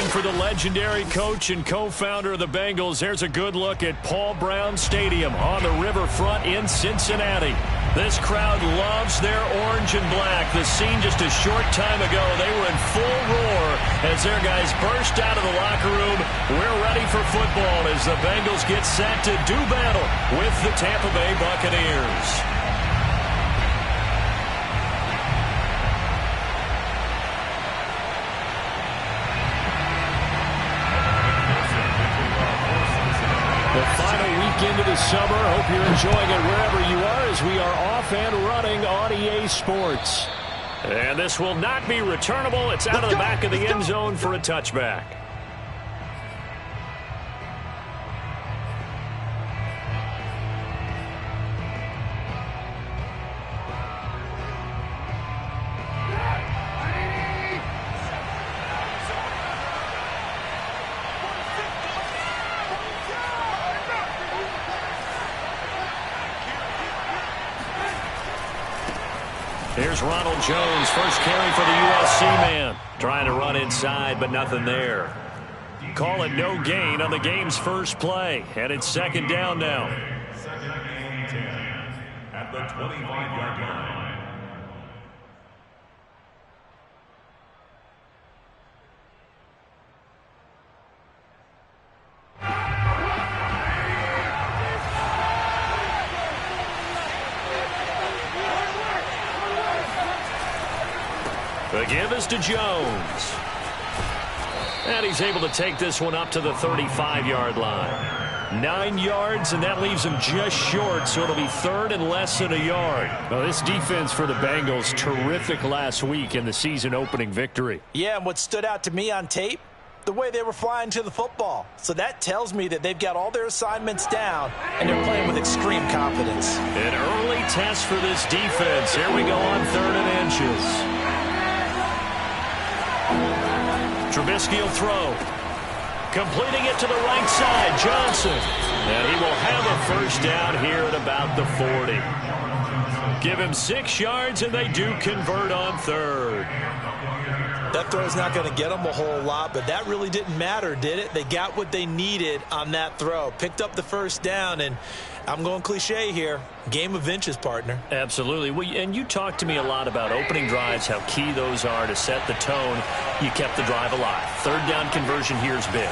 for the legendary coach and co-founder of the Bengals. There's a good look at Paul Brown Stadium on the riverfront in Cincinnati. This crowd loves their orange and black. The scene just a short time ago, they were in full roar as their guys burst out of the locker room. We're ready for football as the Bengals get set to do battle with the Tampa Bay Buccaneers. The final weekend of the summer. Hope you're enjoying it wherever you are as we are off and running on EA Sports. And this will not be returnable. It's out of the back of the end zone for a touchback. Here's Ronald Jones, first carry for the USC man. Trying to run inside, but nothing there. Call it no gain on the game's first play. And it's second down now. Second and 10 at the 25-yard line. The give is to Jones. And he's able to take this one up to the 35-yard line. 9 yards, and that leaves him just short, so it'll be third and less than a yard. Well, this defense for the Bengals, terrific last week in the season-opening victory. Yeah, and what stood out to me on tape, the way they were flying to the football. So that tells me that they've got all their assignments down, and they're playing with extreme confidence. An early test for this defense. Here we go on 3rd and inches. Trubisky will throw. Completing it to the right side, Johnson. And he will have a first down here at about the 40. Give him 6 yards, and they do convert on 3rd. That throw's not going to get them a whole lot, but that really didn't matter, did it? They got what they needed on that throw. Picked up the first down, and I'm going cliche here. Game of inches, partner. Absolutely. Well, and you talked to me a lot about opening drives, how key those are to set the tone. You kept the drive alive. 3rd down conversion here is big.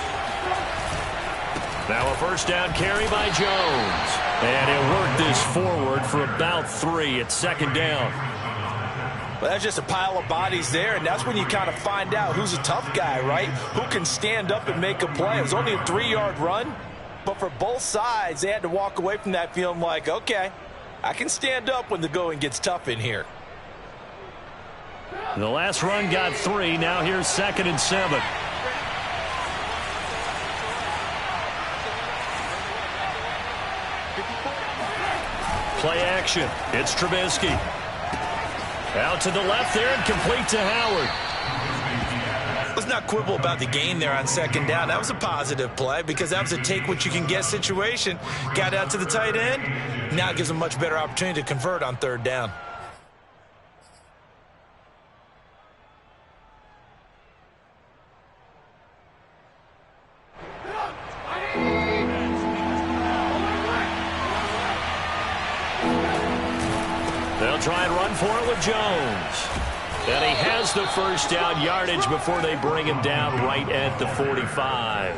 Now a first down carry by Jones. And he'll work this forward for about 3 at 2nd down. Well, that's just a pile of bodies there, and that's when you kind of find out who's a tough guy, right? Who can stand up and make a play. It was only a 3-yard run, but for both sides, they had to walk away from that feeling like, okay, I can stand up when the going gets tough in here. The last run got 3. Now here's 2nd and 7. Play action. It's Trubisky. Out to the left there and complete to Howard. Let's not quibble about the gain there on 2nd down. That was a positive play because that was a take-what-you-can-get situation. Got out to the tight end. Now it gives them a much better opportunity to convert on 3rd down. They'll try and run for it with Jones. And he has the first down yardage before they bring him down right at the 45.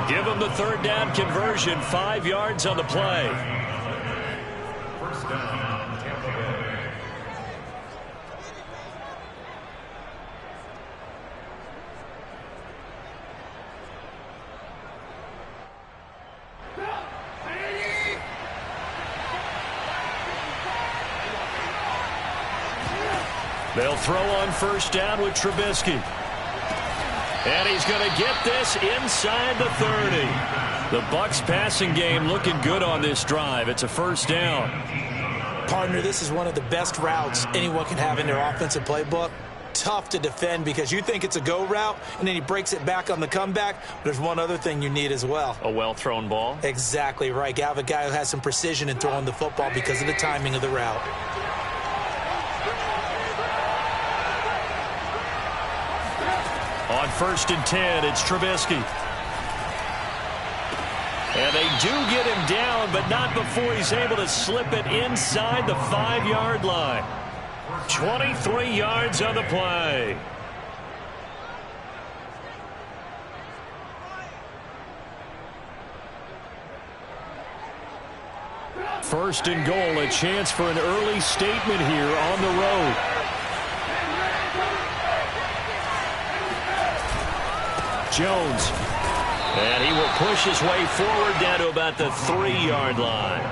Give him the 3rd down conversion, 5 yards on the play. First down, Tampa Bay. They'll throw on first down with Trubisky. And he's going to get this inside the 30. The Bucs passing game looking good on this drive. It's a first down. Partner, this is one of the best routes anyone can have in their offensive playbook. Tough to defend because you think it's a go route, and then he breaks it back on the comeback. There's one other thing you need as well. A well-thrown ball? Exactly right. You have a guy who has some precision in throwing the football because of the timing of the route. On 1st and 10. It's Trubisky. And they do get him down, but not before he's able to slip it inside the 5-yard line. 23 yards on the play. First and goal, a chance for an early statement here on the road. Jones. And he will push his way forward down to about the 3-yard line.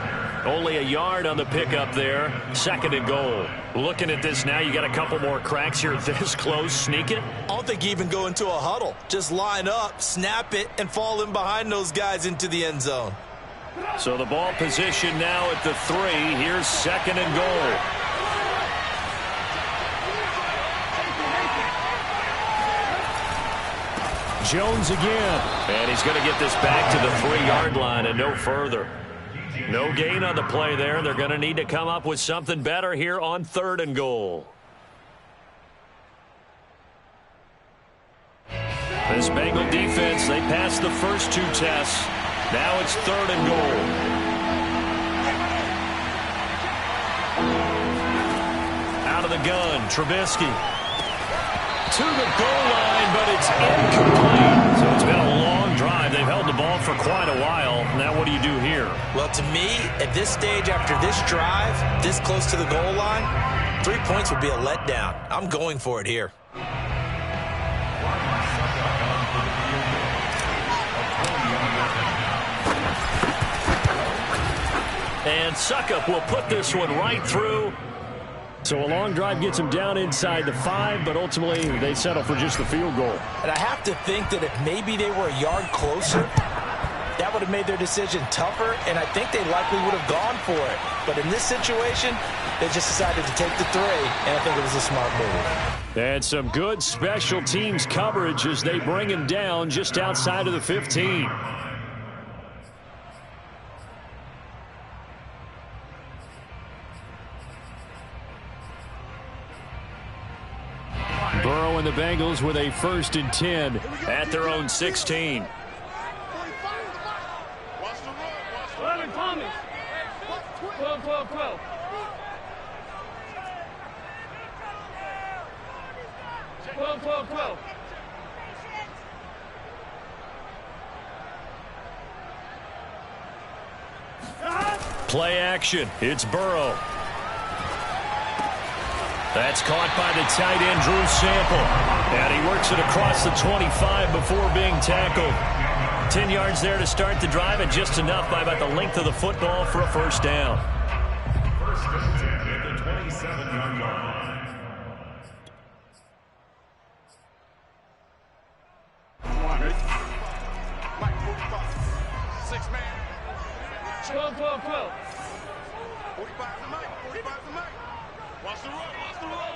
Only a yard on the pickup there. 2nd and goal. Looking at this now, you got a couple more cracks here this close. Sneak it? I don't think you even go into a huddle. Just line up, snap it, and fall in behind those guys into the end zone. So the ball position now at the 3. Here's 2nd and goal. Jones again. And he's going to get this back to the 3-yard line and no further. No gain on the play there. They're going to need to come up with something better here on 3rd and goal. This Bengal defense, they passed the first 2 tests. Now it's 3rd and goal. Out of the gun, Trubisky. To the goal line, but it's incomplete. So it's been a long drive. They've held the ball for quite a while. Now what do you do here? Well, to me, at this stage, after this drive, this close to the goal line, 3 points would be a letdown. I'm going for it here. And Suckup will put this one right through. So a long drive gets them down inside the 5, but ultimately they settle for just the field goal. And I have to think that if maybe they were a yard closer, that would have made their decision tougher, and I think they likely would have gone for it. But in this situation, they just decided to take the 3, and I think it was a smart move. And some good special teams coverage as they bring him down just outside of the 15. Burrow and the Bengals with a 1st and 10 at their own 16. 11 Thomas. 12, 12, 12. Play action. It's Burrow. That's caught by the tight end, Drew Sample. And he works it across the 25 before being tackled. 10 yards there to start the drive, and just enough by about the length of the football for a 1st down. 1st and 10 at the 27-yard line. Mike 45. 6 man. 12, 12, 12. 45 to Mike. 45 to Mike. Watch the run. Watch the run.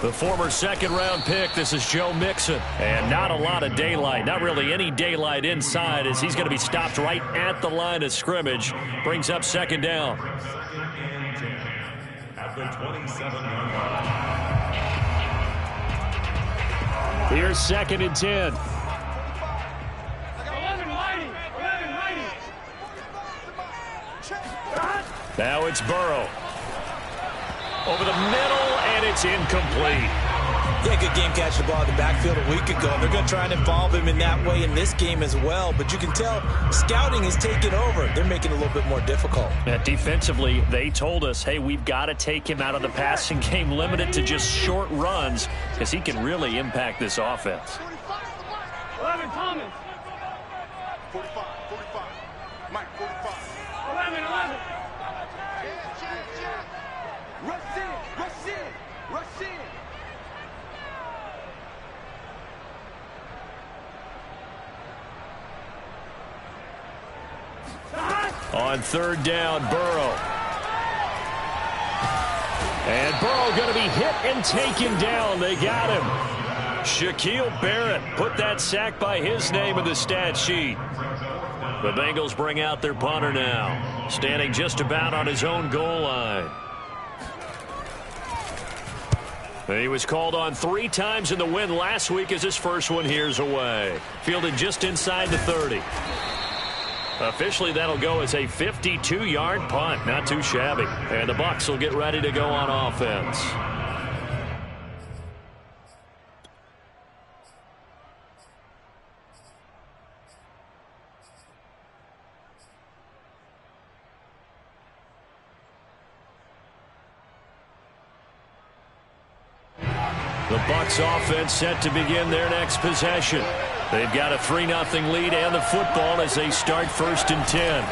The former 2nd-round pick, this is Joe Mixon. And not a lot of daylight, not really any daylight inside, as he's going to be stopped right at the line of scrimmage. Brings up 2nd down. 2nd and 10 at the 27-yard line. Here's 2nd and 10. 11 Whitey. 11 Whitey. Now it's Burrow. Over the middle, and it's incomplete. Yeah, good game catching the ball in the backfield a week ago. They're going to try and involve him in that way in this game as well. But you can tell scouting is taking over. They're making it a little bit more difficult. Defensively, they told us, hey, we've got to take him out of the passing game, limited to just short runs, because he can really impact this offense. 11 Thomas. 45. Mike 45. 11, 11. Rush in. On 3rd down, Burrow. And Burrow going to be hit and taken down. They got him. Shaquille Barrett put that sack by his name in the stat sheet. The Bengals bring out their punter now, standing just about on his own goal line. He was called on 3 times in the win last week as his first one here's away. Fielded just inside the 30. Officially, that'll go as a 52-yard punt. Not too shabby. And the Bucs will get ready to go on offense. The Bucs offense set to begin their next possession. They've got a 3-0 lead and the football as they start 1st and 10.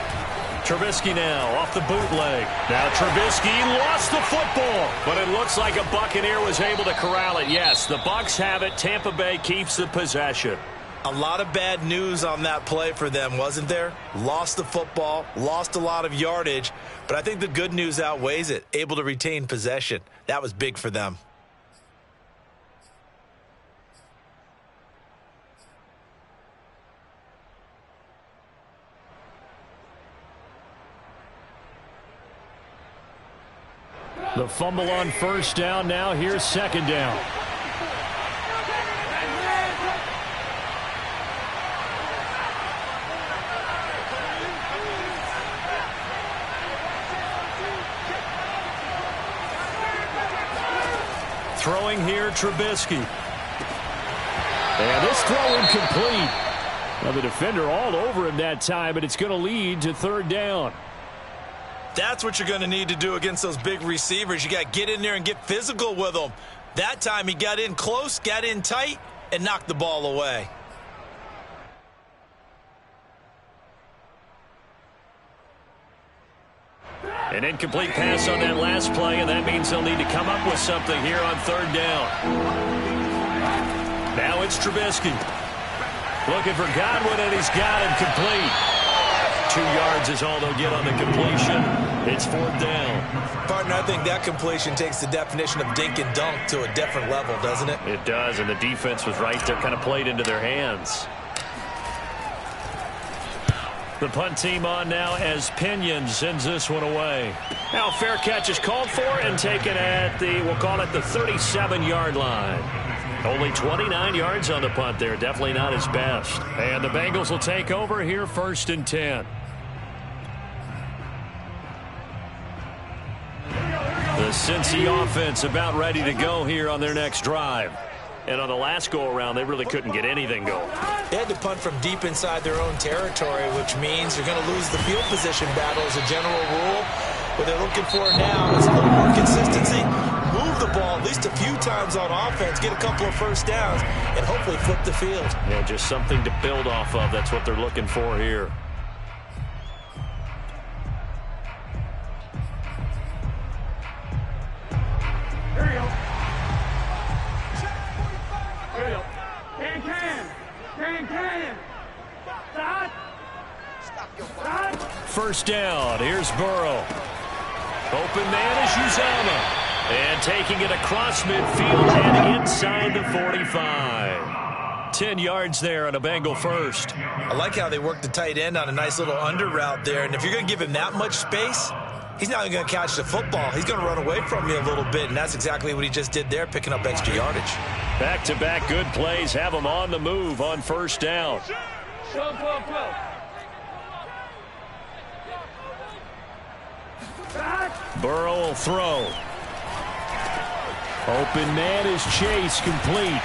Trubisky now off the bootleg. Now Trubisky lost the football, but it looks like a Buccaneer was able to corral it. Yes, the Bucs have it. Tampa Bay keeps the possession. A lot of bad news on that play for them, wasn't there? Lost the football, lost a lot of yardage, but I think the good news outweighs it. Able to retain possession. That was big for them. The fumble on 1st down. Now here's 2nd down. Throwing here, Trubisky. And this throw incomplete. Well, the defender all over him that time, but it's going to lead to 3rd down. That's what you're going to need to do against those big receivers. You got to get in there and get physical with them. That time he got in close, got in tight, and knocked the ball away. An incomplete pass on that last play, and that means they'll need to come up with something here on 3rd down. Now it's Trubisky. Looking for Godwin, and he's got him complete. 2 yards is all they'll get on the completion. It's 4th down. Partner, I think that completion takes the definition of dink and dunk to a different level, doesn't it? It does, and the defense was right there, kind of played into their hands. The punt team on now as Pinion sends this one away. Now fair catch is called for and taken at the, we'll call it the 37-yard line. Only 29 yards on the punt there. Definitely not his best. And the Bengals will take over here 1st and 10. The Cincy offense about ready to go here on their next drive. And on the last go-around, they really couldn't get anything going. They had to punt from deep inside their own territory, which means they're going to lose the field position battle as a general rule. What they're looking for now is a little more consistency. Move the ball at least a few times on offense, get a couple of 1st downs, and hopefully flip the field. Yeah, just something to build off of. That's what they're looking for here. First down. Here's Burrow. Open man is Uzomah. And taking it across midfield and inside the 45. 10 yards there on a Bengal first. I like how they worked the tight end on a nice little under route there. And if you're going to give him that much space, he's not going to catch the football. He's going to run away from you a little bit, and that's exactly what he just did there, picking up extra yardage. Back-to-back good plays have him on the move on 1st down. Burrow will throw. Open man is Chase, complete.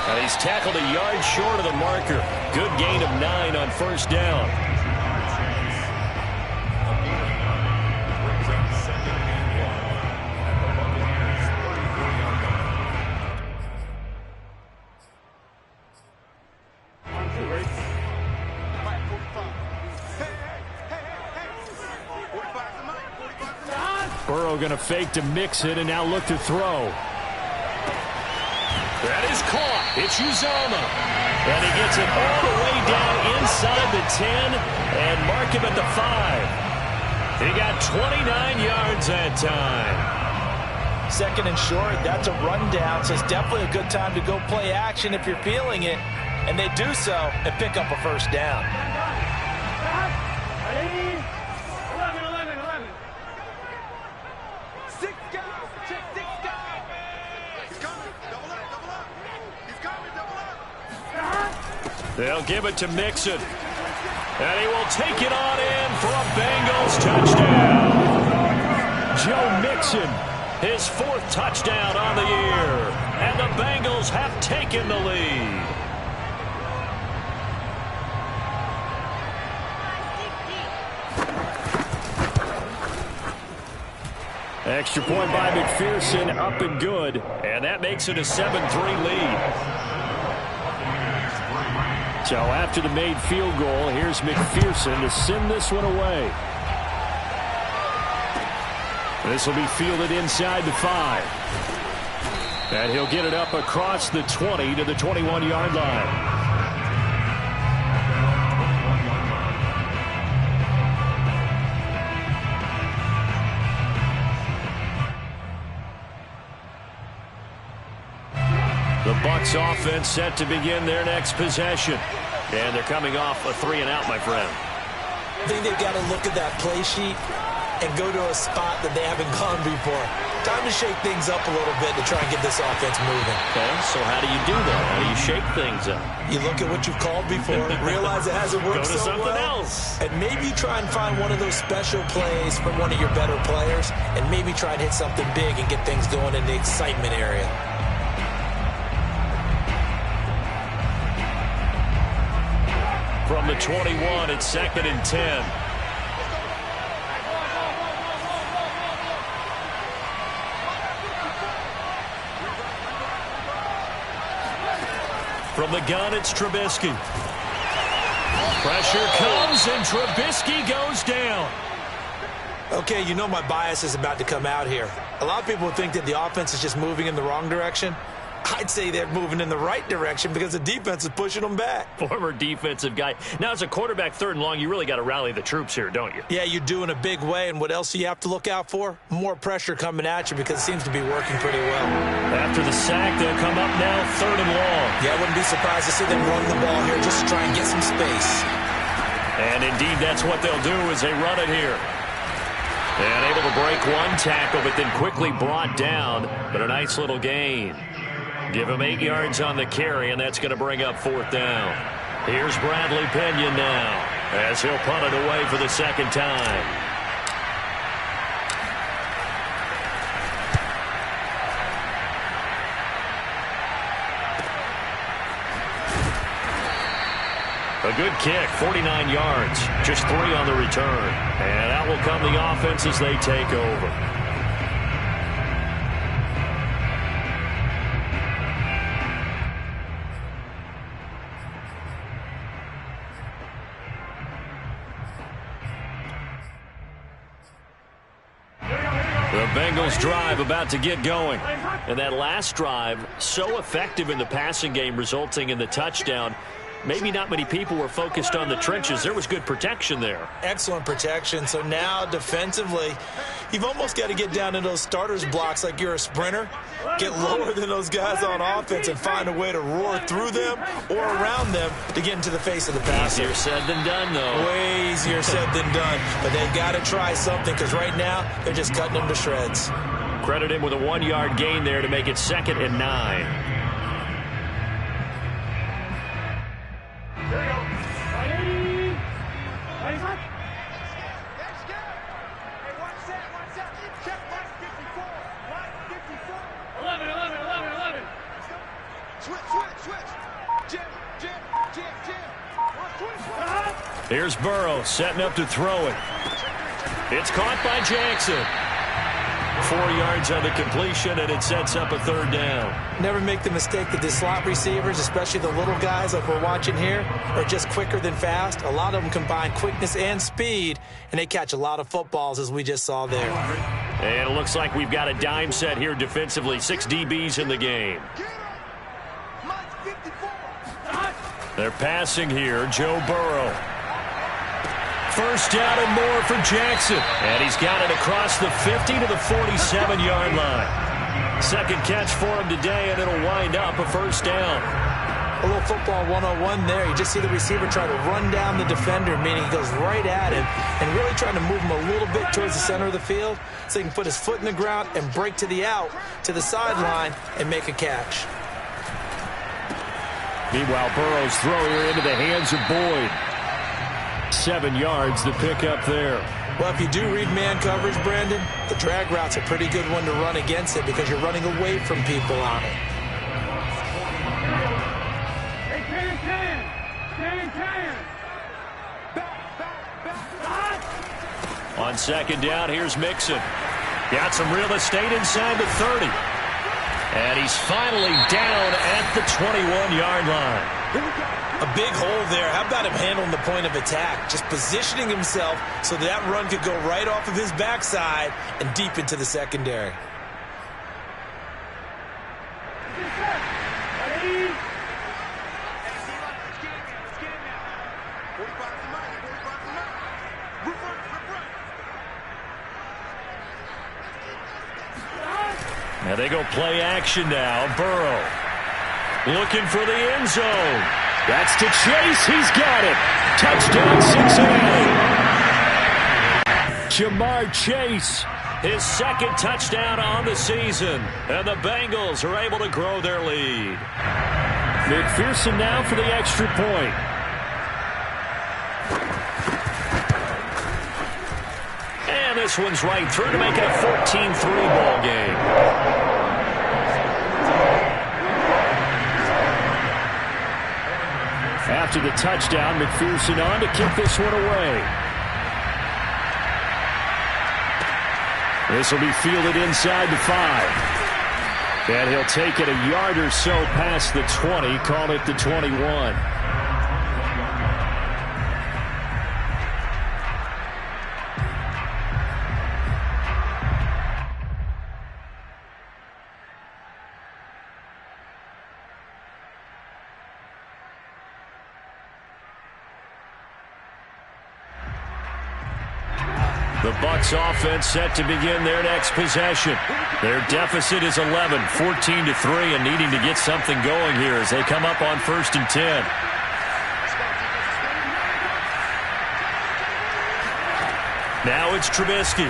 And he's tackled a yard short of the marker. Good gain of 9 on 1st down. Burrow going to fake to mix it and now look to throw. That is caught. It's Uzomah. And he gets it all the way down inside the 10 and mark him at the 5. He got 29 yards that time. 2nd and short, that's a rundown, so it's definitely a good time to go play action if you're feeling it. And they do so and pick up a 1st down. They'll give it to Mixon. And he will take it on in for a Bengals touchdown. Joe Mixon, his 4th touchdown on the year. And the Bengals have taken the lead. Extra point by McPherson, up and good. And that makes it a 7-3 lead. So after the made field goal, here's McPherson to send this one away. This will be fielded inside the 5. And he'll get it up across the 20 to the 21-yard line. The Bucs offense set to begin their next possession. And they're coming off a 3-and-out, my friend. I think they've got to look at that play sheet and go to a spot that they haven't gone before. Time to shake things up a little bit to try and get this offense moving. Okay, so how do you do that? How do you shake things up? You look at what you've called before, realize it hasn't worked so well. Go to something else. And maybe try and find one of those special plays from one of your better players, and maybe try and hit something big and get things going in the excitement area. From the 21, it's 2nd and 10. From the gun, it's Trubisky. Pressure comes, and Trubisky goes down. Okay, you know my bias is about to come out here. A lot of people think that the offense is just moving in the wrong direction. I'd say they're moving in the right direction because the defense is pushing them back. Former defensive guy. Now, as a quarterback 3rd and long, you really got to rally the troops here, don't you? Yeah, you do in a big way. And what else do you have to look out for? More pressure coming at you because it seems to be working pretty well. After the sack, they'll come up now 3rd and long. Yeah, I wouldn't be surprised to see them run the ball here just to try and get some space. And indeed, that's what they'll do as they run it here. And able to break one tackle, but then quickly brought down. But a nice little gain. Give him 8 yards on the carry, and that's going to bring up 4th down. Here's Bradley Pinion now as he'll punt it away for the 2nd time. A good kick, 49 yards, just 3 on the return. And out will come the offense as they take over. The Bengals drive about to get going. And that last drive, so effective in the passing game, resulting in the touchdown. Maybe not many people were focused on the trenches. There was good protection there. Excellent protection. So now defensively, you've almost got to get down to those starters blocks like you're a sprinter. Get lower than those guys on offense and find a way to roar through them or around them to get into the face of the passer. Easier said than done, though. Way easier said than done. But they've got to try something because right now they're just cutting them to shreds. Credit him with a 1-yard gain there to make it 2nd and 9. There you go. Ready? Ready, hot. Let's go. Hey, watch that. Check line 54. Line 54. 11. Let's go. Switch. Jam. Switch. Here's Burrow setting up to throw it. It's caught by Jackson. 4 yards on the completion, and it sets up a 3rd down. Never make the mistake that the slot receivers, especially the little guys like we're watching here, are just quicker than fast. A lot of them combine quickness and speed, and they catch a lot of footballs, as we just saw there. And it looks like we've got a dime set here defensively. 6 DBs in the game. They're passing here. Joe Burrow. First down and more for Jackson. And he's got it across the 50 to the 47-yard line. Second catch for him today, and it'll wind up a 1st down. A little football 101 there. You just see the receiver try to run down the defender, meaning he goes right at him and really trying to move him a little bit towards the center of the field so he can put his foot in the ground and break to the out, to the sideline, and make a catch. Meanwhile, Burrow's throw here into the hands of Boyd. 7 yards to pick up there. Well, if you do read man coverage, Brandon, the drag route's a pretty good one to run against it because you're running away from people on it. On second down, here's Mixon. Got some real estate inside the 30. And he's finally down at the 21-yard line. A big hole there. How about him handling the point of attack? Just positioning himself so that run could go right off of his backside and deep into the secondary. Now they go play action now. Burrow looking for the end zone. That's to Chase. He's got it. Touchdown, Cincinnati. Jamar Chase, his second touchdown on the season. And the Bengals are able to grow their lead. McPherson now for the extra point. And this one's right through to make it a 14-3 ball game. After the touchdown, McPherson on to kick this one away. This will be fielded inside the 5. And he'll take it a yard or so past the 20, call it the 21. The Bucs offense set to begin their next possession. Their deficit is 11, 14-3, and needing to get something going here as they come up on 1st and 10. Now it's Trubisky.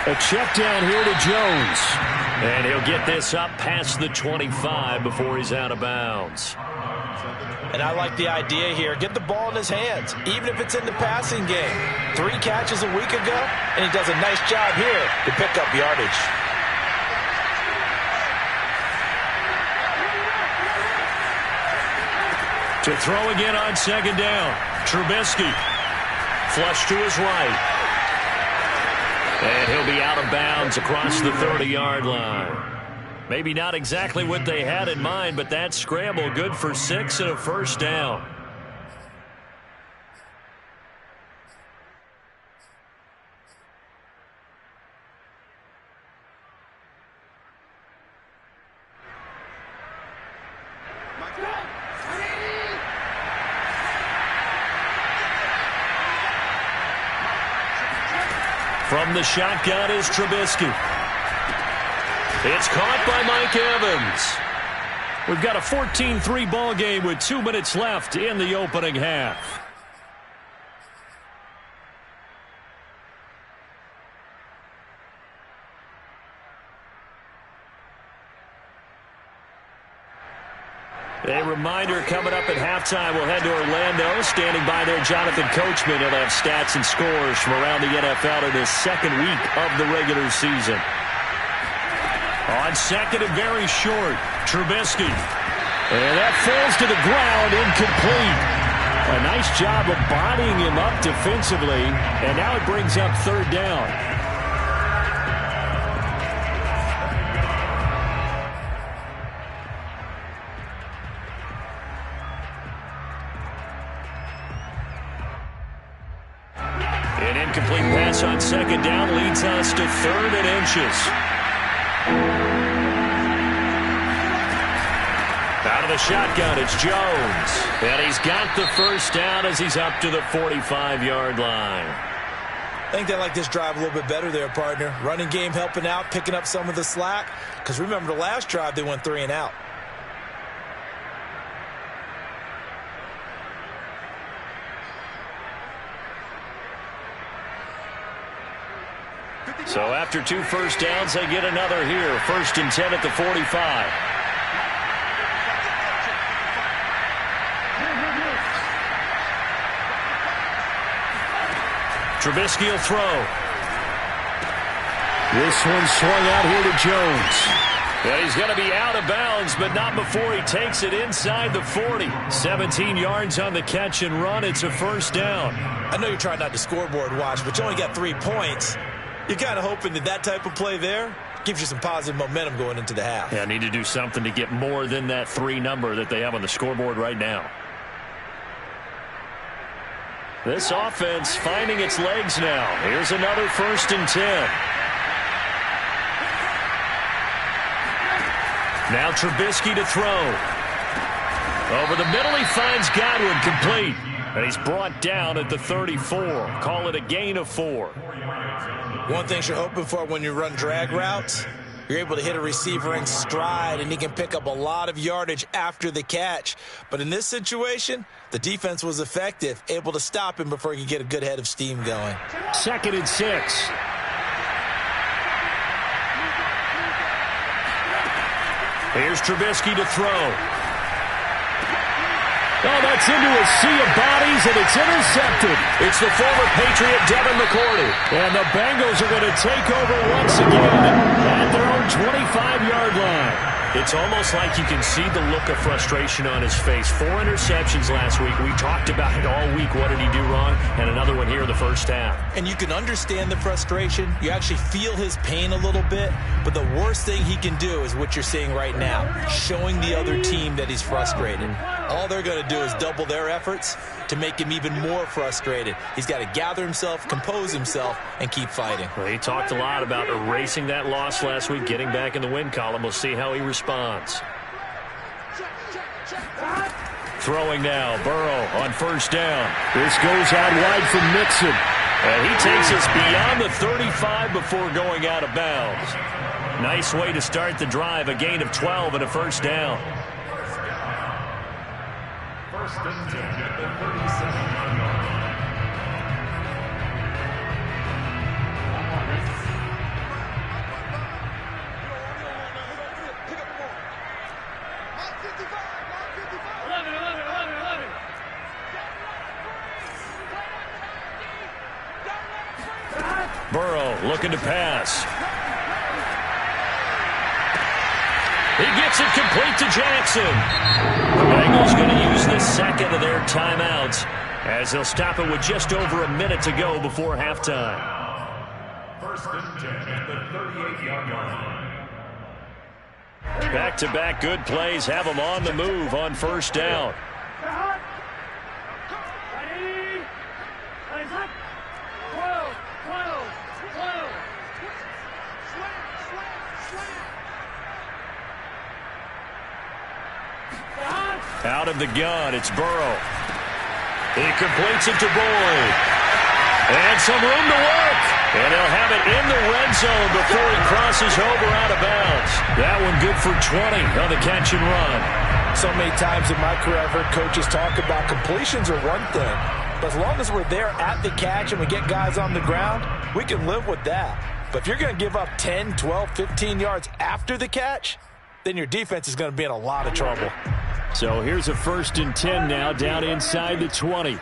A check down here to Jones. And he'll get this up past the 25 before he's out of bounds. And I like the idea here. Get the ball in his hands, even if it's in the passing game. 3 catches a week ago, and he does a nice job here to pick up yardage. To throw again on second down. Trubisky. Flush to his right. And he'll be out of bounds across the 30-yard line. Maybe not exactly what they had in mind, but that scramble good for 6 and a first down. From the shotgun is Trubisky. It's caught by Mike Evans. We've got a 14-3 ball game with 2 minutes left in the opening half. A reminder coming up at halftime, we'll head to Orlando. Standing by there, Jonathan Coachman. He'll have stats and scores from around the NFL in his second week of the regular season. On second and very short, Trubisky. And that falls to the ground, incomplete. A nice job of bodying him up defensively, and now it brings up 3rd down. An incomplete pass on second down leads us to 3rd and inches. Out of the shotgun, it's Jones. And he's got the first down as he's up to the 45-yard line. I think they like this drive a little bit better there, partner. Running game helping out, picking up some of the slack. Because remember, the last drive, they went 3 and out. So after 2 first downs, they get another here. 1st and 10 at the 45. Trubisky will throw. This one swung out here to Jones. And he's going to be out of bounds, but not before he takes it inside the 40. 17 yards on the catch and run. It's a first down. I know you're trying not to scoreboard watch, but you only got 3 points. You're kind of hoping that type of play there gives you some positive momentum going into the half. Yeah, need to do something to get more than that 3 number that they have on the scoreboard right now. This offense finding its legs now. Here's another 1st and 10. Now Trubisky to throw. Over the middle, he finds Godwin, complete. And he's brought down at the 34. Call it a gain of 4. One thing you're hoping for when you run drag routes, you're able to hit a receiver in stride, and he can pick up a lot of yardage after the catch. But in this situation, the defense was effective, able to stop him before he could get a good head of steam going. 2nd and 6. Here's Trubisky to throw. Oh, that's into a sea of bodies, and it's intercepted. It's the former Patriot, Devin McCourty. And the Bengals are going to take over once again at their own 25-yard line. It's almost like you can see the look of frustration on his face. 4 interceptions last week. We talked about it all week. What did he do wrong? And another one here in the first half. And you can understand the frustration. You actually feel his pain a little bit. But the worst thing he can do is what you're seeing right now, showing the other team that he's frustrated. All they're going to do is double their efforts to make him even more frustrated. He's got to gather himself, compose himself, and keep fighting. Well, he talked a lot about erasing that loss last week, getting back in the win column. We'll see how he responds. Throwing now, Burrow on 1st down. This goes out wide from Mixon. And he takes us beyond the 35 before going out of bounds. Nice way to start the drive, a gain of 12 and a 1st down. 1st and 10 at the 37-yard line. Burrow looking to pass. He gets it complete to Jackson. The Bengals going to use the 2nd of their timeouts as they'll stop it with just over a minute to go before halftime. 1st and 10 at the 38-yard line. Back-to-back good plays have them on the move on 1st down. Out of the gun, it's Burrow. He completes it to Boyd. And some room to work. And he'll have it in the red zone before he crosses over out of bounds. That one good for 20 on the catch and run. So many times in my career I've heard coaches talk about completions are one thing. But as long as we're there at the catch and we get guys on the ground, we can live with that. But if you're going to give up 10, 12, 15 yards after the catch, then your defense is going to be in a lot of trouble. So here's a 1st and 10 now down inside the 20.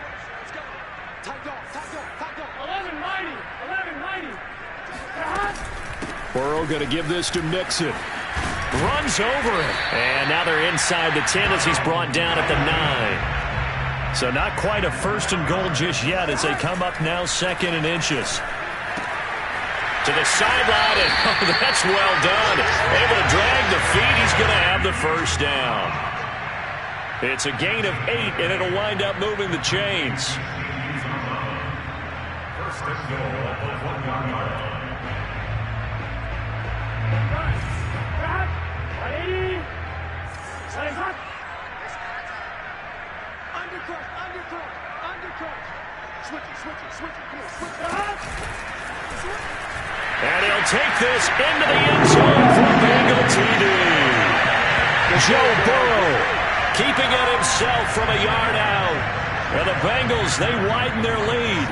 Burrow going to give this to Mixon. Runs over it. And now they're inside the 10 as he's brought down at the 9. So not quite a 1st and goal just yet as they come up now 2nd and inches. To the sideline, and oh, that's well done. Able to drag the feet. He's going to have the 1st down. It's a gain of 8, and it'll wind up moving the chains. 1st and goal at the 1-yard line. And he'll take this into the end zone for Bengal TD. Joe Burrow keeping it himself from a yard out. And the Bengals, they widen their lead.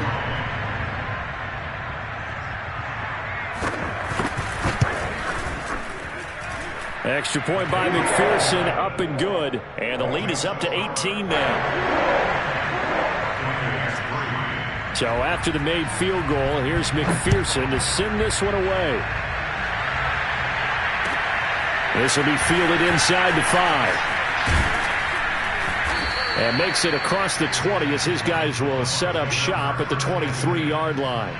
Extra point by McPherson, up and good. And the lead is up to 18 now. So after the made field goal, here's McPherson to send this one away. This will be fielded inside the 5. And makes it across the 20 as his guys will set up shop at the 23-yard line.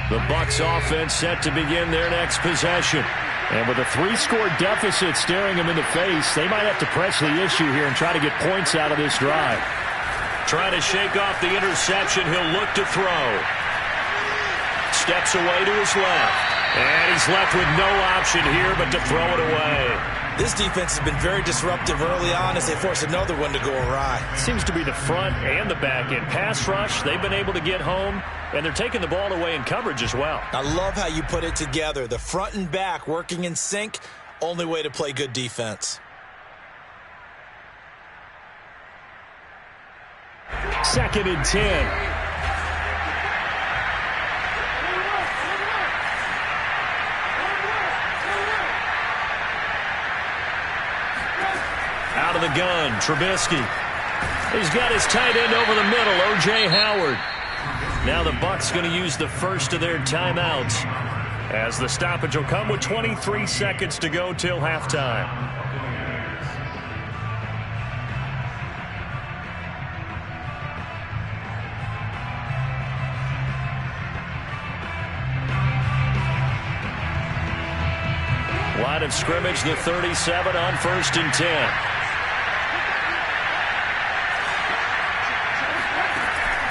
The Bucs offense set to begin their next possession. And with a 3-score deficit staring them in the face, they might have to press the issue here and try to get points out of this drive. Trying to shake off the interception. He'll look to throw. Steps away to his left. And he's left with no option here but to throw it away. This defense has been very disruptive early on as they force another one to go awry. Seems to be the front and the back end. Pass rush, they've been able to get home, and they're taking the ball away in coverage as well. I love how you put it together. The front and back working in sync, only way to play good defense. Second and 10. Out of the gun, Trubisky. He's got his tight end over the middle, O.J. Howard. Now the Bucs going to use the first of their timeouts as the stoppage will come with 23 seconds to go till halftime. Line of scrimmage, the 37 on 1st and 10.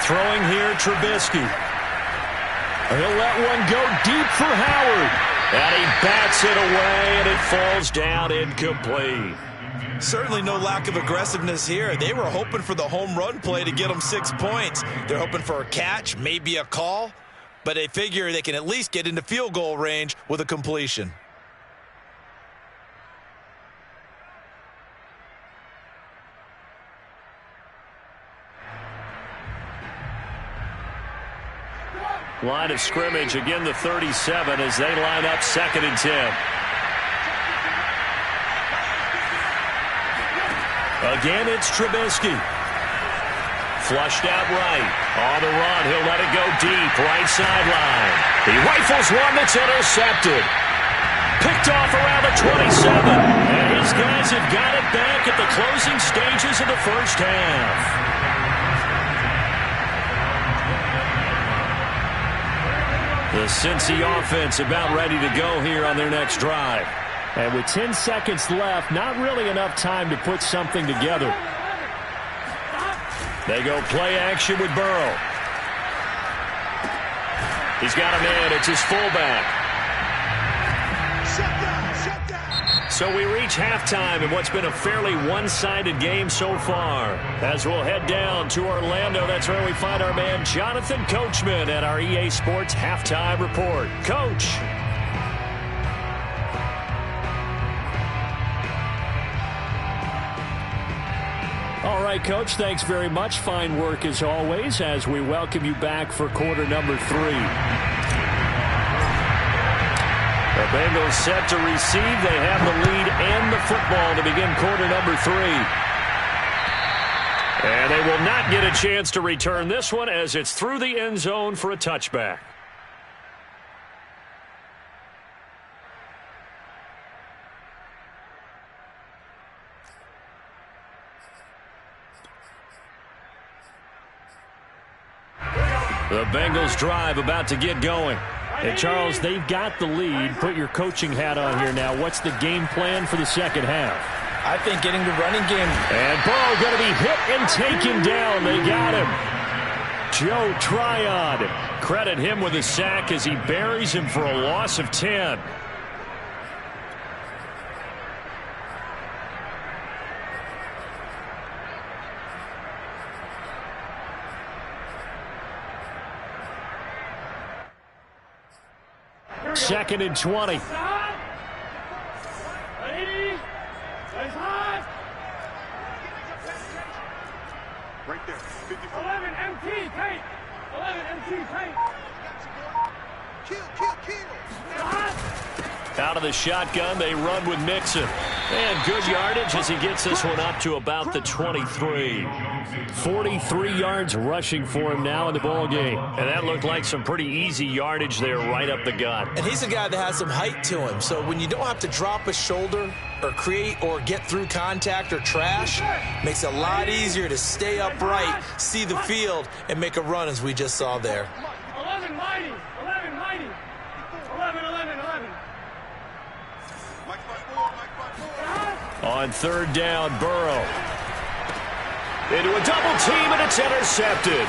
Throwing here, Trubisky. He'll let one go deep for Howard. And he bats it away, and it falls down incomplete. Certainly no lack of aggressiveness here. They were hoping for the home run play to get them 6 points. They're hoping for a catch, maybe a call, but they figure they can at least get into field goal range with a completion. Line of scrimmage, again the 37 as they line up 2nd and 10. Again, it's Trubisky. Flushed out right. On the run, he'll let it go deep, right sideline. He rifles one that's intercepted. Picked off around the 27. And his guys have got it back at the closing stages of the first half. The Cincy offense about ready to go here on their next drive. And with 10 seconds left, not really enough time to put something together. They go play action with Burrow. He's got him in. It's his fullback. So we reach halftime in what's been a fairly one-sided game so far. As we'll head down to Orlando, that's where we find our man Jonathan Coachman at our EA Sports Halftime Report. Coach. All right, Coach, thanks very much. Fine work as always as we welcome you back for quarter number 3. The Bengals set to receive. They have the lead and the football to begin quarter number 3. And they will not get a chance to return this one as it's through the end zone for a touchback. The Bengals drive about to get going. And, Charles, they've got the lead. Put your coaching hat on here now. What's the game plan for the second half? I think getting the running game. And Burrow going to be hit and taken down. They got him. Joe Tryon. Credit him with a sack as he buries him for a loss of 10. Second and 20. Right there. 54. 11 MT paint. 11 MT paint. Kill. Out of the shotgun, they run with Mixon. And good yardage as he gets this one up to about the 23. 43 yards rushing for him now in the ball game. And that looked like some pretty easy yardage there right up the gut. And he's a guy that has some height to him. So when you don't have to drop a shoulder or create or get through contact or trash, makes it a lot easier to stay upright, see the field, and make a run as we just saw there. 11 mighty. 11 mighty. 11, 11, 11. On third down, Burrow. Into a double team, and it's intercepted.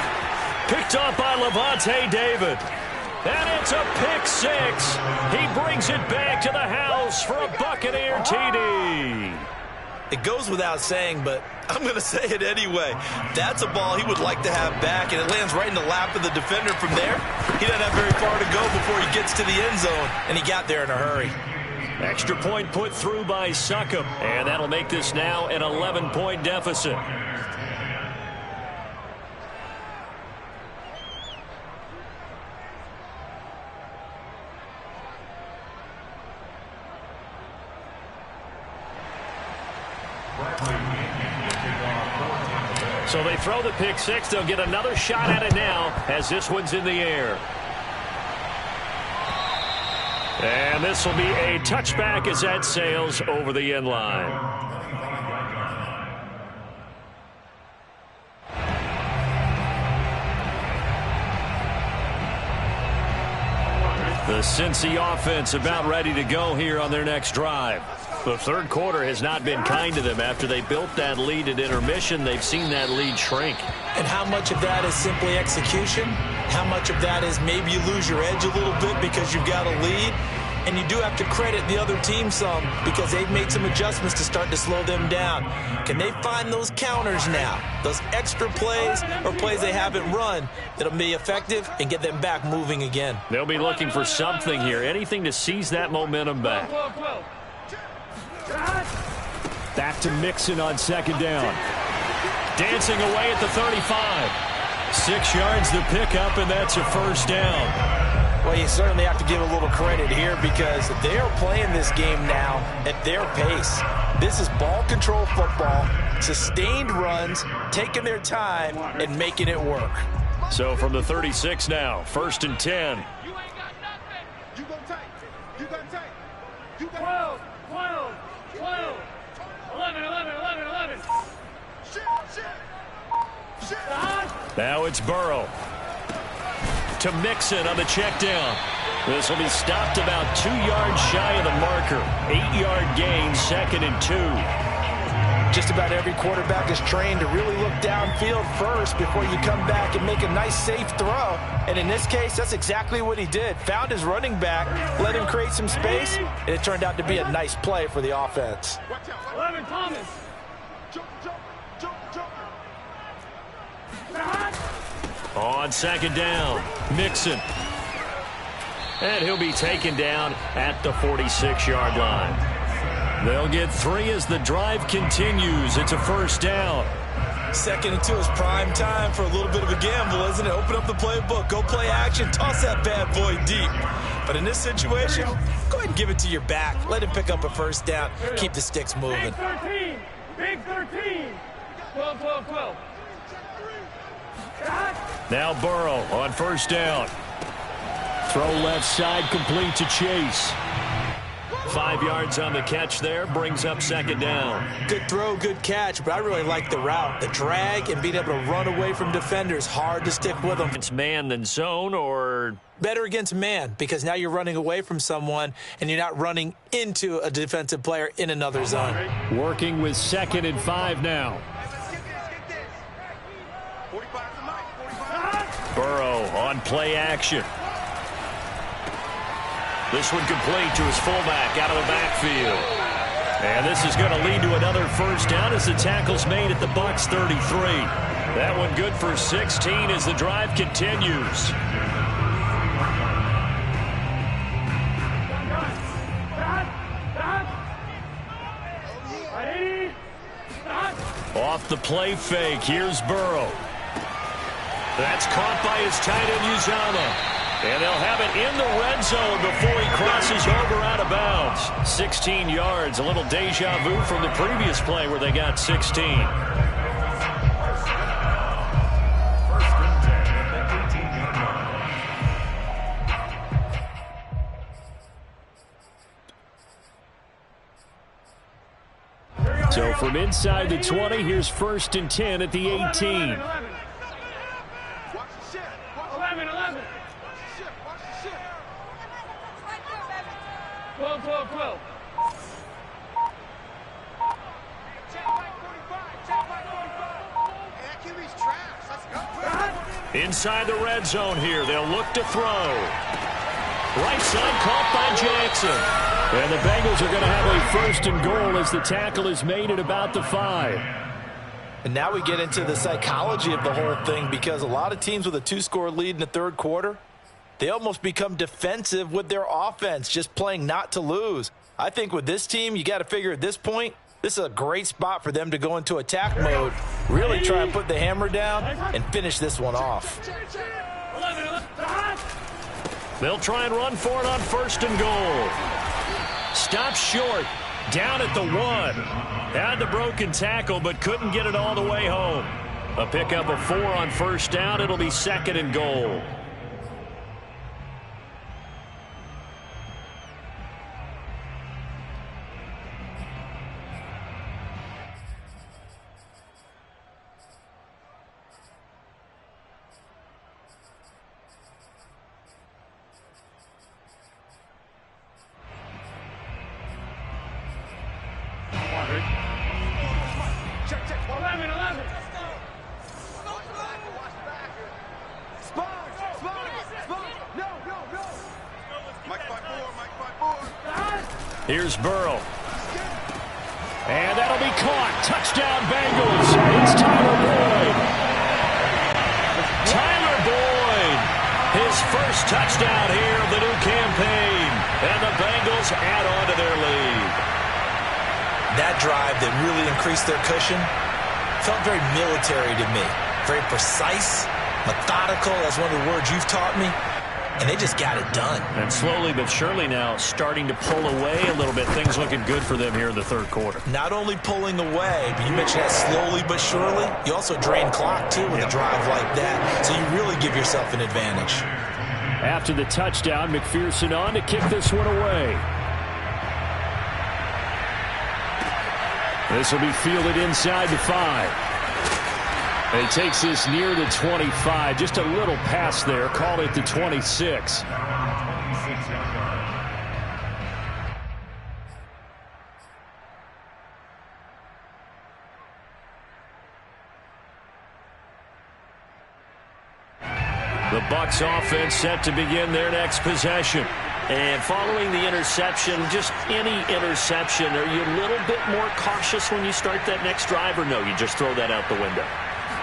Picked off by Levante David. And it's a pick six. He brings it back to the house for a Buccaneer TD. It goes without saying, but I'm going to say it anyway. That's a ball he would like to have back, and it lands right in the lap of the defender from there. He doesn't have very far to go before he gets to the end zone, and he got there in a hurry. Extra point put through by Succop, and that'll make this now an 11-point deficit. So they throw the pick six. They'll get another shot at it now as this one's in the air. And this will be a touchback as that sails over the end line. The Cincy offense about ready to go here on their next drive. The third quarter has not been kind to them. After they built that lead at intermission, they've seen that lead shrink. And how much of that is simply execution? How much of that is maybe you lose your edge a little bit because you've got a lead? And you do have to credit the other team some because they've made some adjustments to start to slow them down. Can they find those counters now, those extra plays or plays they haven't run that'll be effective and get them back moving again? They'll be looking for something here, anything to seize that momentum back. Back to Mixon on second down. Dancing away at the 35. 6 yards to pick up, and that's a first down. Well, you certainly have to give a little credit here because they are playing this game now at their pace. This is ball control football, sustained runs, taking their time, and making it work. So from the 36 now, 1st and 10. You ain't got nothing. You go tight. You got tight. You got 12, 12, 12, 11, 11, 11, 11. Shit. Now it's Burrow. To Mixon on the check down. This will be stopped about 2 yards shy of the marker. 8-yard gain, 2nd and 2. Just about every quarterback is trained to really look downfield first before you come back and make a nice, safe throw. And in this case, that's exactly what he did. Found his running back, let him create some space, and it turned out to be a nice play for the offense. 11, Thomas. Jump. On second down, Mixon. And he'll be taken down at the 46-yard line. They'll get 3 as the drive continues. It's a first down. 2nd and 2 is prime time for a little bit of a gamble, isn't it? Open up the playbook, go play action, toss that bad boy deep. But in this situation, go ahead and give it to your back. Let him pick up a first down. Keep the sticks moving. Big 13. Big 13. 12, 12, 12. Now Burrow on first down. Throw left side, complete to Chase. 5 yards on the catch there, brings up second down. Good throw, good catch, but I really like the route. The drag and being able to run away from defenders, hard to stick with them. It's man than zone, or better against man, because now you're running away from someone and you're not running into a defensive player in another zone. Working with 2nd and 5 now. Burrow on play action. This one complete to his fullback out of the backfield. And this is going to lead to another first down as the tackle's made at the Bucs 33. That one good for 16 as the drive continues. Off the play fake, here's Burrow. That's caught by his tight end, Uzama. And they'll have it in the red zone before he crosses over out of bounds. 16 yards, a little deja vu from the previous play where they got 16. So from inside the 20, here's 1st and 10 at the 18. 11. Watch the shit. 11. Watch the shit. Watch the shit. 12. Check back 45. Check back 45. Hey, that QB's trash. Let's go. Inside the red zone here. They'll look to throw. Right side caught by Jackson. And the Bengals are going to have a 1st and goal as the tackle is made at about the 5. And now we get into the psychology of the whole thing, because a lot of teams with a 2-score lead in the third quarter, they almost become defensive with their offense, just playing not to lose. I think with this team, you got to figure at this point, this is a great spot for them to go into attack mode, really try and put the hammer down and finish this one off. They'll try and run for it on 1st and goal. Stops short, down at the 1. Had the broken tackle, but couldn't get it all the way home. A pickup of 4 on 1st down. It'll be 2nd and goal. Check. 11. Spot. No. Mike 5-4. Here's Burrow. And that'll be caught. Touchdown, Bengals. It's Tyler Boyd. His first touchdown here of the new campaign. And the Bengals add on to their lead. That drive that really increased their cushion felt very military to me. Very precise, methodical. That's one of the words you've taught me. And they just got it done. And slowly but surely now starting to pull away a little bit. Things looking good for them here in the third quarter. Not only pulling away, but you mentioned that slowly but surely. You also drain clock, too, with a drive like that. So you really give yourself an advantage. After the touchdown, McPherson on to kick this one away. This will be fielded inside the 5. And he takes this near the 25. Just a little pass there. Call it the 26. The Bucs offense set to begin their next possession. And following the interception, just any interception, are you a little bit more cautious when you start that next drive, or no, you just throw that out the window?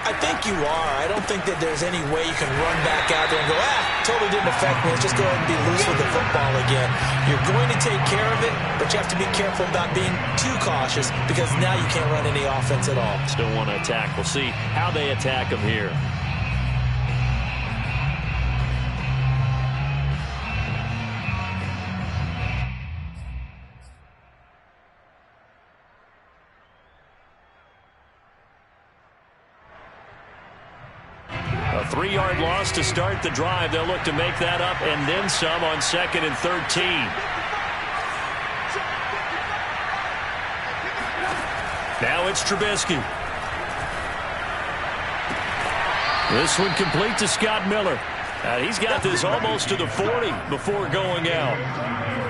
I think you are. I don't think that there's any way you can run back out there and go, totally didn't affect me. Let's just go ahead and be loose with the football again. You're going to take care of it, but you have to be careful about being too cautious, because now you can't run any offense at all. Still want to attack. We'll see how they attack them here. A 3-yard loss to start the drive. They'll look to make that up and then some on 2nd and 13. Now it's Trubisky. This one complete to Scott Miller. He's got this almost to the 40 before going out.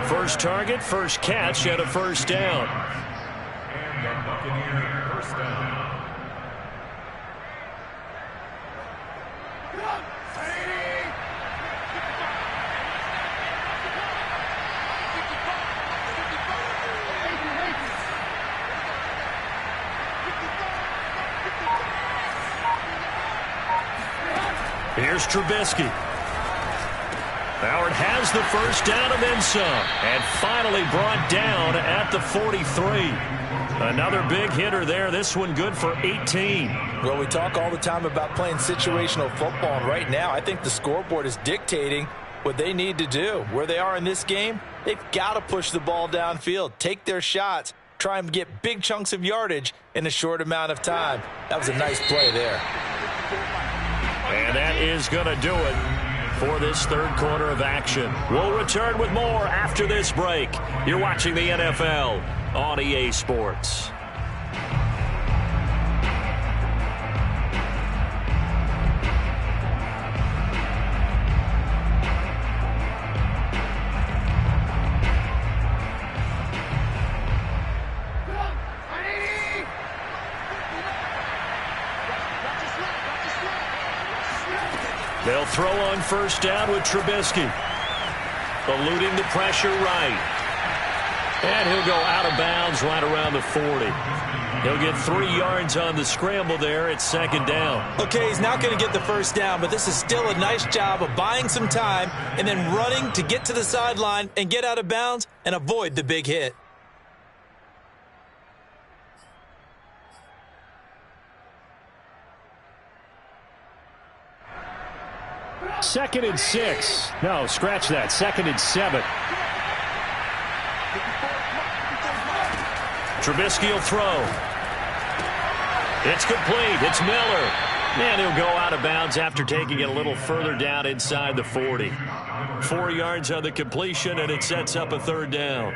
First target, first catch, and a 1st down. And the Buccaneers 1st down. Here's Trubisky. Howard has the 1st down and then some. And finally brought down at the 43. Another big hitter there. This one good for 18. Well, we talk all the time about playing situational football, and right now I think the scoreboard is dictating what they need to do. Where they are in this game, they've got to push the ball downfield, take their shots, try and get big chunks of yardage in a short amount of time. That was a nice play there. And that is going to do it for this third quarter of action. We'll return with more after this break. You're watching the NFL on EA Sports. They'll throw on first down with Trubisky. Eluding the pressure right. And he'll go out of bounds right around the 40. He'll get 3 yards on the scramble there at second down. Okay, he's not going to get the first down, but this is still a nice job of buying some time and then running to get to the sideline and get out of bounds and avoid the big hit. Second and 6. No, scratch that. Second and 7. Trubisky will throw. It's complete. It's Miller. And he'll go out of bounds after taking it a little further down inside the 40. 4 yards on the completion, and it sets up a third down.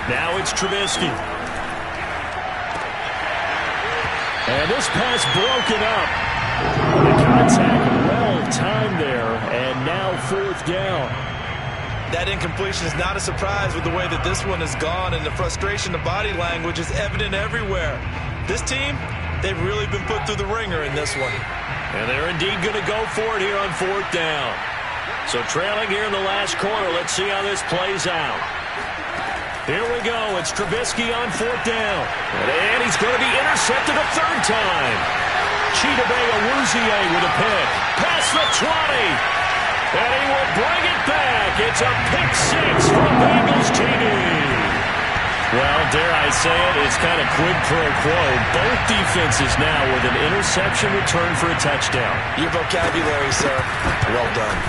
Now it's Trubisky. And this pass broken up. The contact well-timed there, and now fourth down. That incompletion is not a surprise with the way that this one has gone, and the frustration, the body language is evident everywhere. This team, they've really been put through the ringer in this one. And they're indeed going to go for it here on fourth down. So trailing here in the last quarter, let's see how this plays out. Here we go. It's Trubisky on fourth down. And he's going to be intercepted a third time. Chidobe Awuzie with a pick. Past the 20. And he will bring it back. It's a pick 6 from Bengals TD. Well, dare I say it, it's kind of quid pro quo. Both defenses now with an interception return for a touchdown. Your vocabulary, sir. Well done.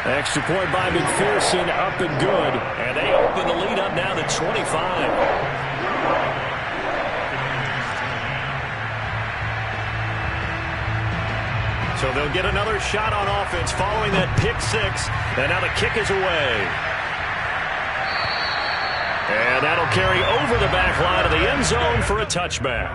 Extra point by McPherson, up and good. And they open the lead up now to 25. So they'll get another shot on offense following that pick 6. And now the kick is away. And that'll carry over the back line of the end zone for a touchback.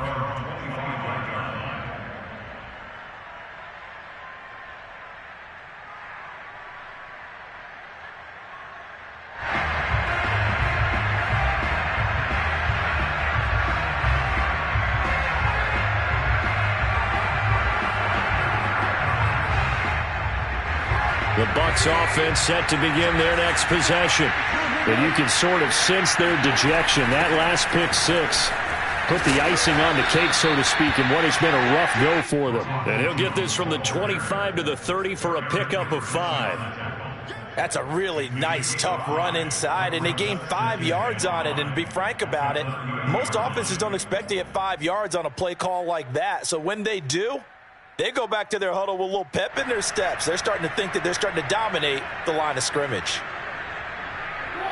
The Bucs offense set to begin their next possession. And you can sort of sense their dejection. That last pick 6 put the icing on the cake, so to speak, in what has been a rough go for them. And he'll get this from the 25 to the 30 for a pickup of 5. That's a really nice, tough run inside, and they gained 5 yards on it. And to be frank about it, most offenses don't expect to get 5 yards on a play call like that. So when they do, they go back to their huddle with a little pep in their steps. They're starting to think that they're starting to dominate the line of scrimmage.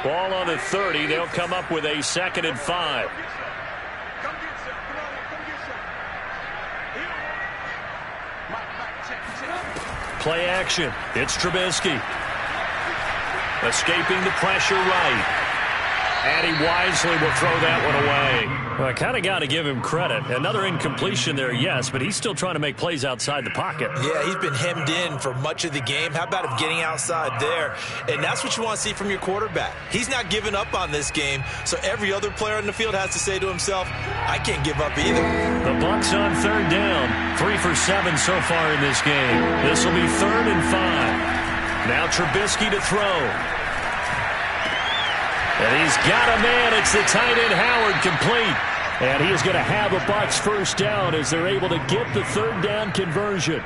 Ball on the 30. They'll come up with a 2nd and 5. Play action. It's Trubisky. Escaping the pressure right. And he wisely will throw that one away. Well, I kind of got to give him credit. Another incompletion there, yes, but he's still trying to make plays outside the pocket. Yeah, he's been hemmed in for much of the game. How about him getting outside there? And that's what you want to see from your quarterback. He's not giving up on this game, so every other player on the field has to say to himself, I can't give up either. The Bucs on third down. 3 for 7 so far in this game. This will be 3rd and 5. Now Trubisky to throw. And he's got a man. It's the tight end Howard, complete. And he is going to have a Bucs first down as they're able to get the third down conversion.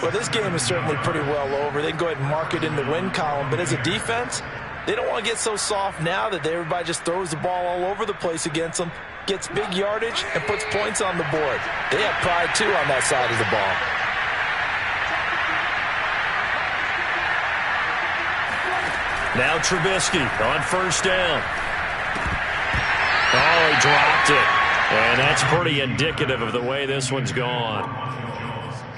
Well, this game is certainly pretty well over. They can go ahead and mark it in the win column. But as a defense, They don't want to get so soft now that everybody just throws the ball all over the place against them, gets big yardage, and puts points on the board. They have pride, too, on that side of the ball. Now Trubisky on first down. Oh, he dropped it. And that's pretty indicative of the way this one's gone.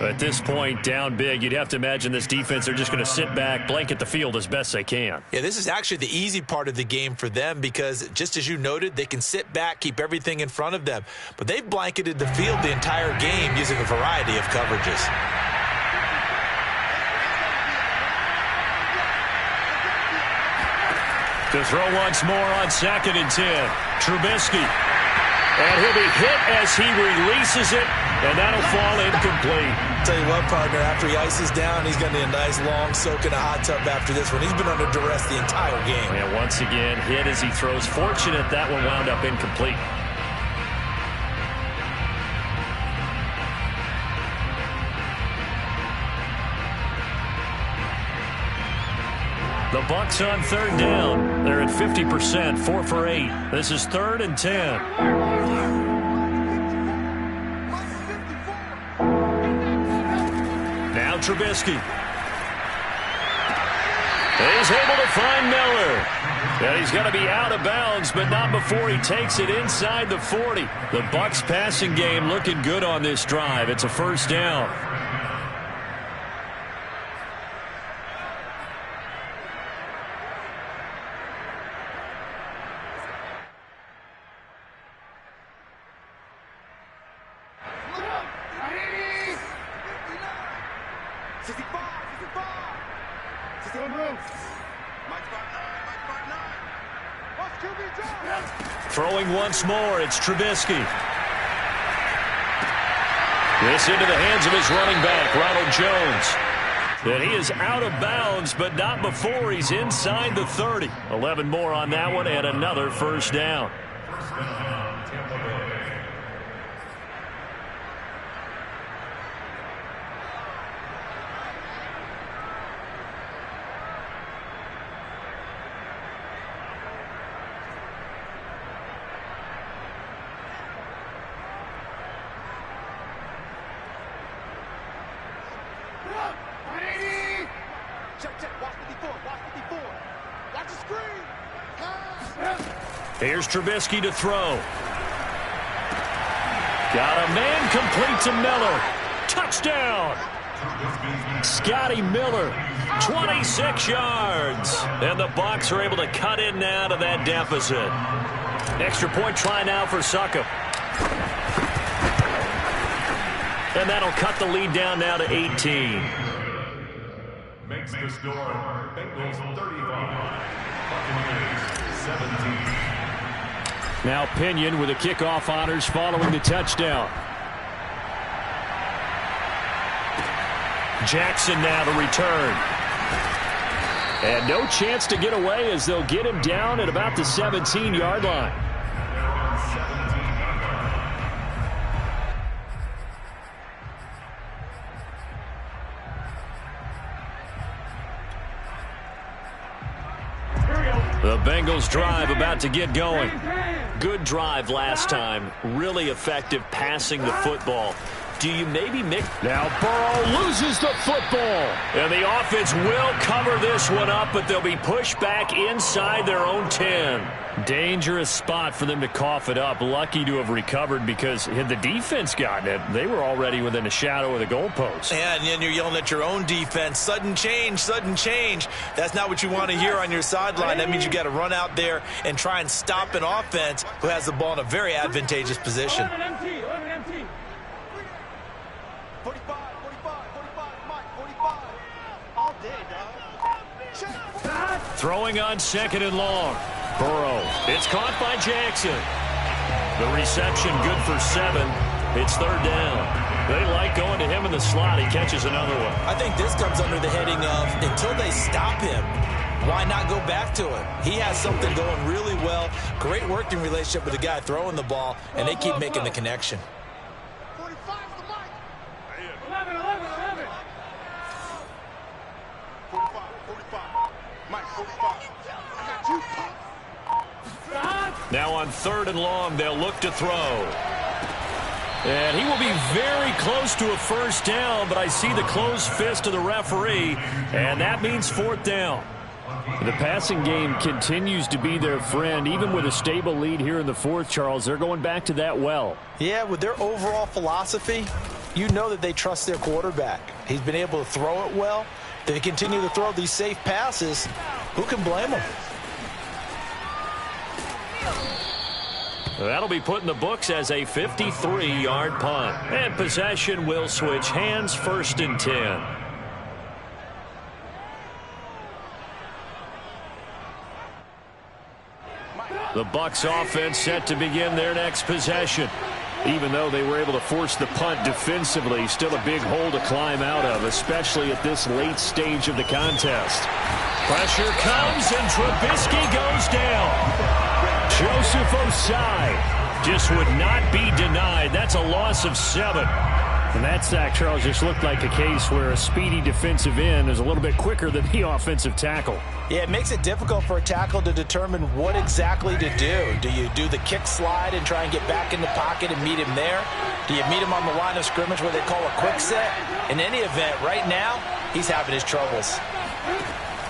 At this point, down big, you'd have to imagine this defense, they're just going to sit back, blanket the field as best they can. Yeah, this is actually the easy part of the game for them because, just as you noted, they can sit back, keep everything in front of them. But they've blanketed the field the entire game using a variety of coverages. To throw once more on 2nd and 10. Trubisky. And he'll be hit as he releases it, and that'll fall incomplete. Tell you what, partner, after he ices down, he's going to need a nice long soak in a hot tub after this one. He's been under duress the entire game. And once again, hit as he throws. Fortunate that one wound up incomplete. The Bucs on 3rd down. They're at 50%, 4 for 8. This is 3rd and 10. Now Trubisky. He's able to find Miller. And he's going to be out of bounds, but not before he takes it inside the 40. The Bucs passing game looking good on this drive. It's a first down. Throwing once more, it's Trubisky. This into the hands of his running back, Ronald Jones. And he is out of bounds, but not before he's inside the 30. 11 more on that one, and another first down. Here's Trubisky to throw. Got a man complete to Miller. Touchdown. Scotty Miller, 26 yards. And the Bucs are able to cut in now to that deficit. Extra point try now for Suckup. And that'll cut the lead down now to 18. Makes the score Bengals 35, Buccaneers 17. Now Pinion with the kickoff honors following the touchdown. Jackson now to return. And no chance to get away as they'll get him down at about the 17-yard line. The Bengals drive about to get going. Good drive last time. Really effective passing the football. Do you maybe mix? Now Burrow loses the football. And the offense will cover this one up, but they'll be pushed back inside their own 10. Dangerous spot for them to cough it up. Lucky to have recovered because had the defense gotten it, they were already within a shadow of the goalpost. Yeah, and then you're yelling at your own defense. Sudden change, sudden change. That's not what you want to hear on your sideline. That means you got to run out there and try and stop an offense who has the ball in a very advantageous position. 45, Mike, 45. All day, dog. Throwing on 2nd and long. Burrow. It's caught by Jackson. The reception good for 7. It's 3rd down. They like going to him in the slot. He catches another one. I think this comes under the heading of until they stop him, why not go back to him? He has something going really well. Great working relationship with the guy throwing the ball, and they keep making the connection. 45 to Mike. 11. 45. Mike, 45. Now on 3rd and long, they'll look to throw. And he will be very close to a first down, but I see the closed fist of the referee, and that means 4th down. The passing game continues to be their friend. Even with a stable lead here in the 4th, Charles, they're going back to that well. Yeah, with their overall philosophy, you know that they trust their quarterback. He's been able to throw it well. They continue to throw these safe passes. Who can blame them? That'll be put in the books as a 53-yard punt. And possession will switch hands, 1st and 10. The Bucs offense set to begin their next possession. Even though they were able to force the punt defensively, still a big hole to climb out of, especially at this late stage of the contest. Pressure comes, and Trubisky goes down. Joseph Osai just would not be denied. That's a loss of 7. And that sack, Charles, just looked like a case where a speedy defensive end is a little bit quicker than the offensive tackle. Yeah, it makes it difficult for a tackle to determine what exactly to do. Do you do the kick slide and try and get back in the pocket and meet him there? Do you meet him on the line of scrimmage where they call a quick set? In any event, right now, he's having his troubles.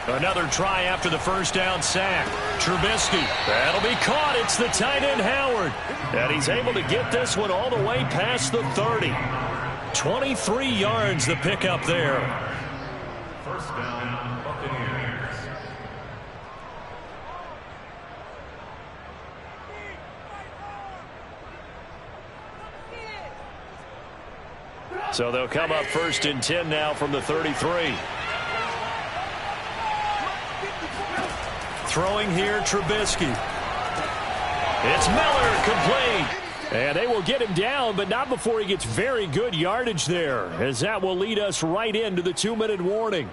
Another try after the first down sack. Trubisky, that'll be caught. It's the tight end Howard. And he's able to get this one all the way past the 30. 23 yards the pickup there. 1st down, Buccaneers. So they'll come up 1st and 10 now from the 33. Throwing here, Trubisky. It's Miller, complete. And they will get him down, but not before he gets very good yardage there, as that will lead us right into the 2-minute warning.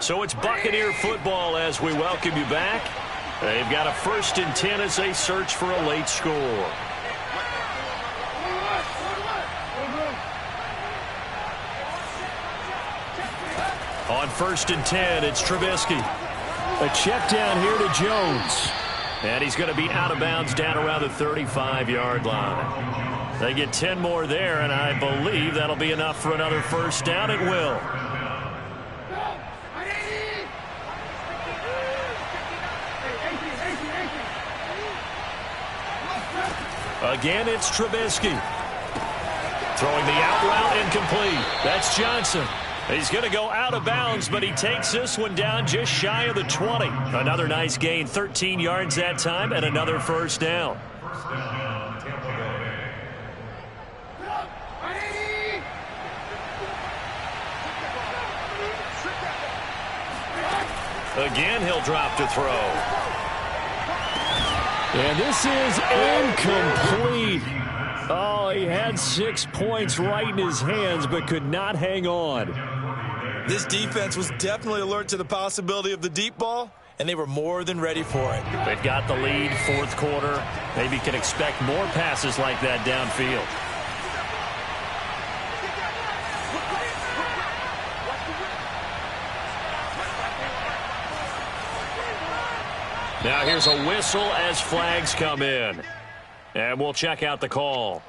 So it's Buccaneer football as we welcome you back. They've got a 1st and 10 as they search for a late score. On 1st and 10, it's Trubisky. A check down here to Jones. And he's going to be out of bounds down around the 35-yard line. They get 10 more there, and I believe that'll be enough for another first down. It will. Again, it's Trubisky. Throwing the out route incomplete. That's Johnson. He's going to go out of bounds, but he takes this one down just shy of the 20. Another nice gain, 13 yards that time, and another first down. First down, Tampa Bay. Again, he'll drop to throw. And this is incomplete. Oh, he had 6 points right in his hands, but could not hang on. This defense was definitely alert to the possibility of the deep ball, and they were more than ready for it. They've got the lead, 4th quarter. Maybe can expect more passes like that downfield. Now here's a whistle as flags come in. And we'll check out the call.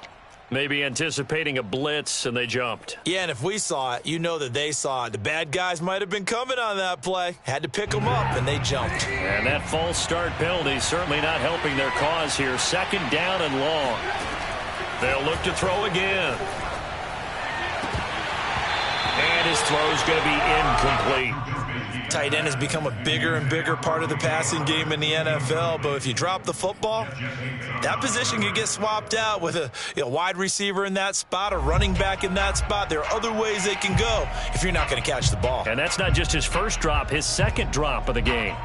Maybe anticipating a blitz, and they jumped. Yeah, and if we saw it, you know that they saw it. The bad guys might have been coming on that play. Had to pick them up, and they jumped. And that false start penalty certainly not helping their cause here. 2nd down and long. They'll look to throw again. And his throw's going to be incomplete. Tight end has become a bigger and bigger part of the passing game in the NFL, but if you drop the football, that position could get swapped out with a wide receiver in that spot, a running back in that spot. There are other ways they can go if you're not going to catch the ball. And that's not just his first drop, his 2nd drop of the game.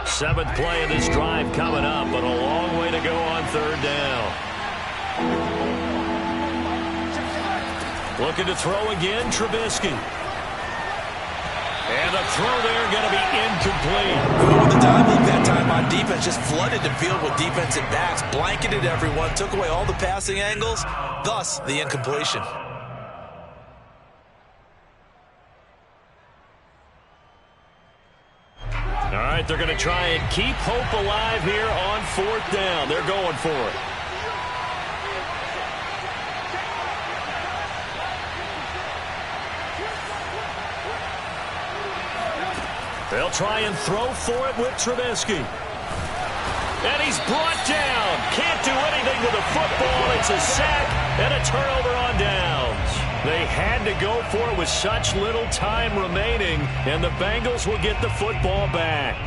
Seventh play of this drive coming up, but a long way to go on 3rd down. Looking to throw again, Trubisky. And And the throw there going to be incomplete. Ooh, the dime look that time on defense just flooded the field with defensive backs, blanketed everyone, took away all the passing angles, thus the incompletion. All right, they're going to try and keep hope alive here on 4th down. They're going for it. They'll try and throw for it with Trubisky. And he's brought down. Can't do anything with the football. It's a sack and a turnover on downs. They had to go for it with such little time remaining, and the Bengals will get the football back.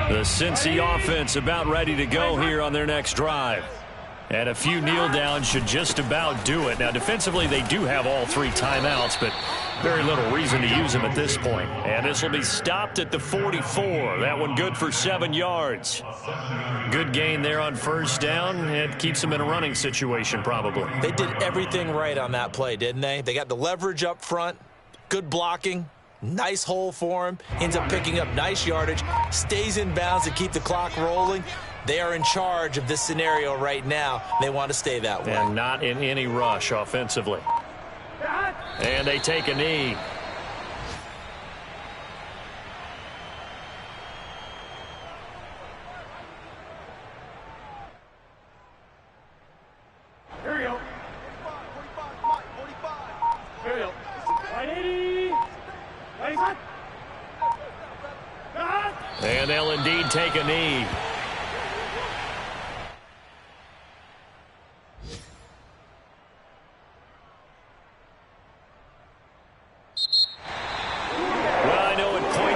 The Cincy offense about ready to go here on their next drive. And a few kneel downs should just about do it. Now, defensively, they do have all 3 timeouts, but very little reason to use them at this point. And this will be stopped at the 44. That one good for 7 yards. Good gain there on 1st down. It keeps them in a running situation, probably. They did everything right on that play, didn't they? They got the leverage up front, good blocking, nice hole for him, ends up picking up nice yardage, stays in bounds to keep the clock rolling. They are in charge of this scenario right now. They want to stay that way. And not in any rush offensively. And they take a knee. Here we go. 45. Here we go. 180. 95. And they'll indeed take a knee.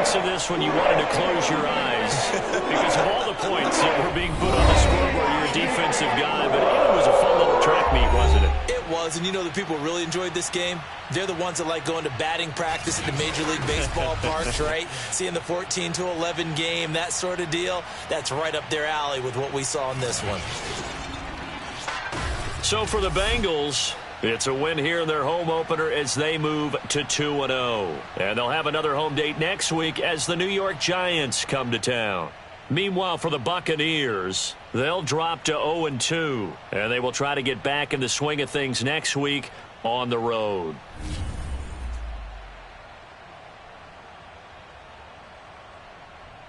Of this when you wanted to close your eyes because of all the points that were being put on the scoreboard. You're a defensive guy, but it was a fun little track meet, wasn't it? It was, and you know the people who really enjoyed this game? They're the ones that like going to batting practice at the Major League Baseball parks, right? Seeing the 14-11 game, that sort of deal. That's right up their alley with what we saw in this one. So for the Bengals, it's a win here in their home opener as they move to 2-0. And they'll have another home date next week as the New York Giants come to town. Meanwhile, for the Buccaneers, they'll drop to 0-2. And they will try to get back in the swing of things next week on the road.